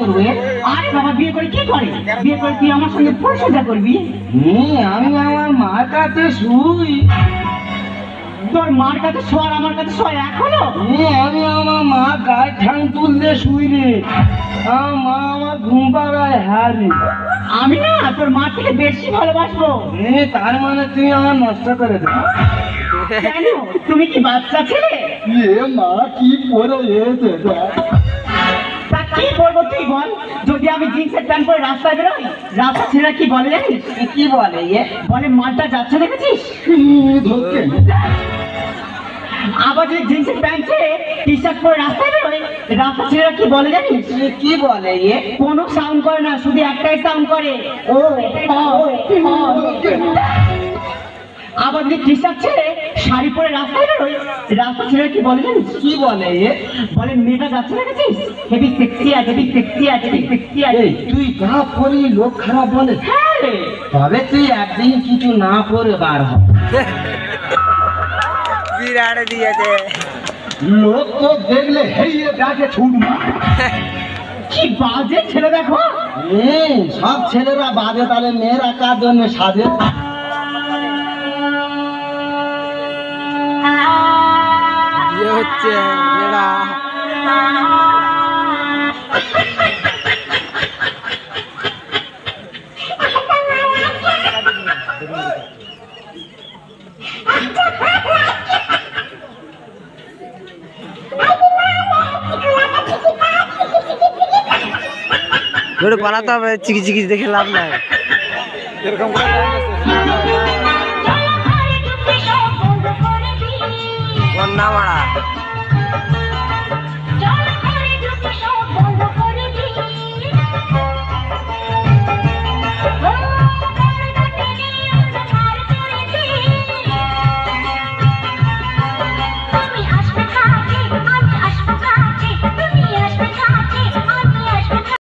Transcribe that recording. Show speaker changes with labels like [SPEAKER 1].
[SPEAKER 1] করবে? আরে বাবা, বিয়ে করে কি করে? বিয়ে করে তুই আমার সঙ্গে পরিচর্যা করবি?
[SPEAKER 2] আমি আমার মার কাছে শুই।
[SPEAKER 1] তোর মার কাছে শোয়ার আমার কাছে শোয় এখনো?
[SPEAKER 2] আমি আমার মা গায়ে ঠাং তুললে শুই রে। আমার মা আমার ঘুম পাড়ায় হারে।
[SPEAKER 1] আমি না তোর মার থেকে বেশি ভালোবাসবো।
[SPEAKER 2] তার মানে তুমি আমার নষ্ট করে দেবো?
[SPEAKER 1] কেন? তুমি কি বাচ্চা ছেলে?
[SPEAKER 2] মা কি পরে এসে
[SPEAKER 1] তা কি করবো তুই বল? যদি আমি জিন্সের প্যান্ট পরে রাস্তায় বেরোই, রাস্তা ছেলেরা কি বলে জানিস?
[SPEAKER 2] কি বলে?
[SPEAKER 1] বলে মালটা যাচ্ছে দেখেছিস?
[SPEAKER 2] ধরকে
[SPEAKER 1] আবার যদি জিন্সের প্যান্ট ছেড়ে টি শার্ট পরে রাস্তায় বেরোয়, রাস্তা ছেলেরা কি বলে জানিস?
[SPEAKER 2] কি বলে?
[SPEAKER 1] কোনো সাউন্ড করে না, শুধু একটাই সাউন্ড করে, ও ও। আবার যদি টি শার্ট ছেড়ে শাড়ি পরে রাস্তায় বেরোয়, রাস্তা ছেলেরা কি বলে জানিস?
[SPEAKER 2] কি বলে?
[SPEAKER 1] বলে মেয়েটা যাচ্ছে দেখেছিস? হেভি সেক্সি আছে, হেভি সেক্সি আছে, হেভি সেক্সি আছে।
[SPEAKER 2] তুই যা করি লোক খারাপ বলে।
[SPEAKER 1] হ্যাঁ রে।
[SPEAKER 2] তবে তুই একদিন কিছু না করে বার হ।
[SPEAKER 3] বিরাট দিয়েছে।
[SPEAKER 2] লোক তো দেখলে হেরিয়ে ডাকে ছুটবে।
[SPEAKER 1] কি বাজে ছেলে দেখো।
[SPEAKER 2] সব ছেলেরা বাজে, তাহলে মেয়েরা কার জন্য সাজে?
[SPEAKER 3] বিয়ে হচ্ছে মেয়েরা। ধরে পালাতে হবে, চিকি চিকি দেখে লাভ নাই। এরকম কন্যা মারা